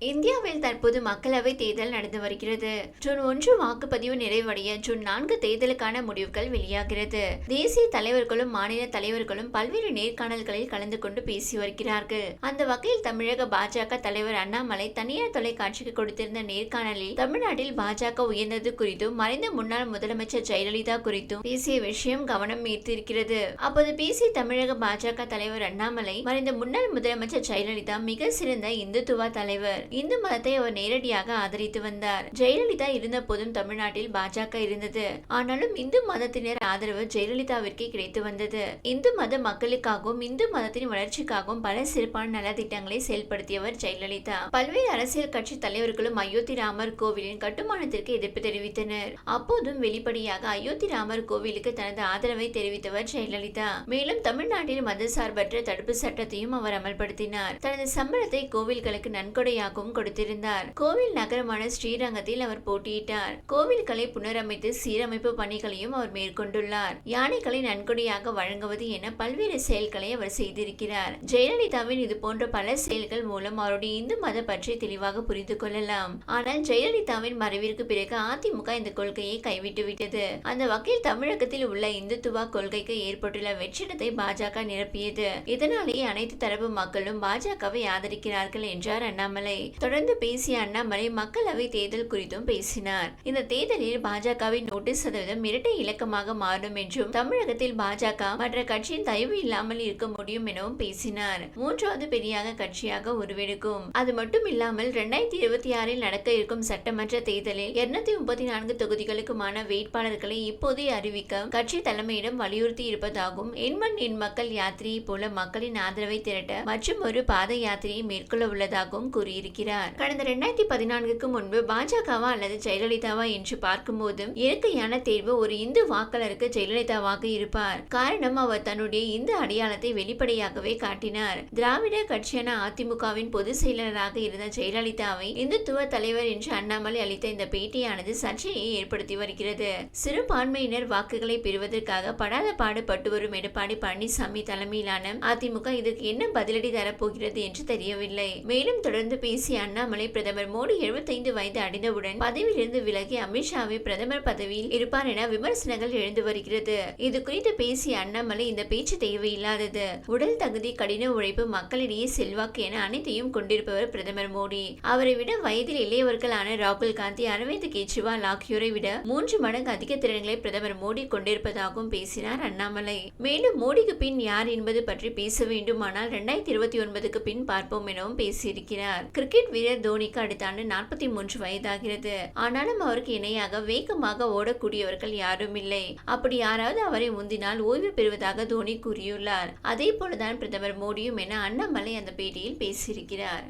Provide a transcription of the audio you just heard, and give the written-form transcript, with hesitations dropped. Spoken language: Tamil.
இந்தியாவில் தற்போது மக்களவை தேர்தல் நடந்து வருகிறது. ஜூன் 1 வாக்குப்பதிவு நிறைவடைய ஜூன் 4 தேர்தலுக்கான முடிவுகள் வெளியாகிறது. தேசிய தலைவர்களும் மாநில தலைவர்களும் பல்வேறு நேர்காணல்களில் கலந்து கொண்டு பேசி வருகிறார்கள். அந்த வகையில் தமிழக பாஜக தலைவர் அண்ணாமலை தனியார் தொலைக்காட்சிக்கு கொடுத்திருந்த நேர்காணலில் தமிழ்நாட்டில் பாஜக உயர்ந்தது குறித்தும் மறைந்த முன்னாள் முதலமைச்சர் ஜெயலலிதா குறித்தும் பேசிய விஷயம் கவனம் ஈர்த்திருக்கிறது. அப்போது பேசிய தமிழக பாஜக தலைவர் அண்ணாமலை, மறைந்த முன்னாள் முதலமைச்சர் ஜெயலலிதா மிக சிறந்த இந்துத்துவ தலைவர். இந்து மதத்தை அவர் நேரடியாக ஆதரித்து வந்தார். ஜெயலலிதா இருந்த போதும் தமிழ்நாட்டில் பாஜக இருந்தது. ஆனாலும் இந்து மதத்தினர் ஆதரவு ஜெயலலிதாவிற்கே கிடைத்து வந்தது. இந்து மத மக்களுக்காகவும் இந்து மதத்தின் வளர்ச்சிக்காகவும் பல சிறப்பான நலத்திட்டங்களை செயல்படுத்தியவர் ஜெயலலிதா. பல்வேறு அரசியல் கட்சி தலைவர்களும் அயோத்தி ராமர் கோவிலின் கட்டுமானத்திற்கு எதிர்ப்பு தெரிவித்தனர். அப்போதும் வெளிப்படையாக அயோத்தி ராமர் கோவிலுக்கு தனது ஆதரவை தெரிவித்தவர் ஜெயலலிதா. மேலும் தமிழ்நாட்டில் மதசார்பற்ற தடுப்பு சட்டத்தையும் அவர் அமல்படுத்தினார். தனது சம்பளத்தை கோவில்களுக்கு நன்கொடையாக கொடுத்திருந்தார். கோவில் நகரமான ஸ்ரீரங்கத்தில் அவர் போட்டியிட்டார். கோவில்களை புனரமைத்து சீரமைப்பு பணிகளையும் அவர் மேற்கொண்டுள்ளார். யானைகளை நன்கொடையாக வழங்குவது என பல்வேறு செயல்களை அவர் செய்திருக்கிறார். ஜெயலலிதாவின் இது போன்ற பல செயல்கள் மூலம் அவருடைய இந்து மத பற்றி தெளிவாக புரிந்து கொள்ளலாம். ஆனால் ஜெயலலிதாவின் மறைவிற்கு பிறகு அதிமுக இந்த கொள்கையை கைவிட்டுவிட்டது. அந்த வகையில் தமிழகத்தில் உள்ள இந்துத்துவ கொள்கைக்கு ஏற்பட்டுள்ள வெற்றிடத்தை பாஜக நிரப்பியது. இதனாலேயே அனைத்து தரப்பு மக்களும் பாஜகவை ஆதரிக்கிறார்கள் என்றார் அண்ணாமலை. தொடர்ந்து பேசிய அண்ணாமலை மக்களவை தேர்தல் குறித்தும் பேசினார். இந்த தேர்தலில் பாஜகவின் 100% இரட்டை இலக்கமாக மாறும் என்றும், தமிழகத்தில் பாஜக மற்ற கட்சியின் தயவு இல்லாமல் இருக்க முடியும் எனவும் பேசினார். மூன்றாவது பெரிய கட்சியாக உருவெடுக்கும். அது மட்டும் இல்லாமல் 2026 நடக்க இருக்கும் சட்டமன்ற தேர்தலில் 234 தொகுதிகளுக்குமான வேட்பாளர்களை இப்போதே அறிவிக்க கட்சி தலைமையிடம் வலியுறுத்தி இருப்பதாகவும், எண்மண் எண் மக்கள் யாத்திரையை போல மக்களின் ஆதரவை திரட்ட மற்றும் ஒரு பாத யாத்திரையை மேற்கொள்ள உள்ளதாகவும் கூறியிருக்கிறார். கடந்த 2014க்கு முன்பு பாஜகவா அல்லது ஜெயலலிதாவா என்று பார்க்கும்போது இயற்கையான தேர்வு ஒரு இந்து வாக்காளருக்கு ஜெயலலிதாவாக இருப்பார். காரணம், அவர் தன்னுடைய இந்து அடையாளத்தை வெளிப்படையாகவே காட்டினார். திராவிட கட்சியான அதிமுகவின் பொதுச் செயலராக இருந்த ஜெயலலிதாவை இந்துத்துவ தலைவர் என்று அண்ணாமலை அளித்த இந்த பேட்டியானது சர்ச்சையை ஏற்படுத்தி வருகிறது. சிறுபான்மையினர் வாக்குகளை பெறுவதற்காக படாத பாடுபட்டு வரும் எடப்பாடி பழனிசாமி தலைமையிலான அதிமுக இதற்கு என்ன பதிலடி தரப்போகிறது என்று தெரியவில்லை. மேலும் தொடர்ந்து பேசிய அண்ணாமலை, பிரதமர் மோடி 75 வயது அடைந்தவுடன் பதவியிலிருந்து விலகி அமித்ஷாவை பிரதமர் பதவியில் இருப்பார் என விமர்சனங்கள் எழுந்து வருகிறது. இது குறித்து பேசிய அண்ணாமலை, இந்த பேச்சு தேவையில்லாதது. உடல் தகுதி, கடின உழைப்பு, மக்களிடையே செல்வாக்கு என அனைத்தையும் கொண்டிருப்பவர் பிரதமர் மோடி. அவரை விட வயதில் இளையவர்களான ராகுல் காந்தி, அரவிந்த் கெஜ்ரிவால் ஆகியோரை விட 3 மடங்கு அதிக திறன்களை பிரதமர் மோடி கொண்டிருப்பதாகவும் பேசினார் அண்ணாமலை. மேலும் மோடிக்கு பின் யார் என்பது பற்றி பேச வேண்டுமானால் 2029க்கு பின் பார்ப்போம் எனவும் பேசியிருக்கிறார். கிரிக்கெட் வீரர் தோனிக்கு அடுத்த ஆண்டு 43 வயதாகிறது. ஆனாலும் அவருக்கு இணையாக வேகமாக ஓடக்கூடியவர்கள் யாரும் இல்லை. அப்படி யாராவது அவரை முந்தினால் ஓய்வு பெறுவதாக தோனி கூறியுள்ளார். அதே போலதான் பிரதமர் மோடியும் என அண்ணாமலை அந்த பேட்டியில் பேசியிருக்கிறார்.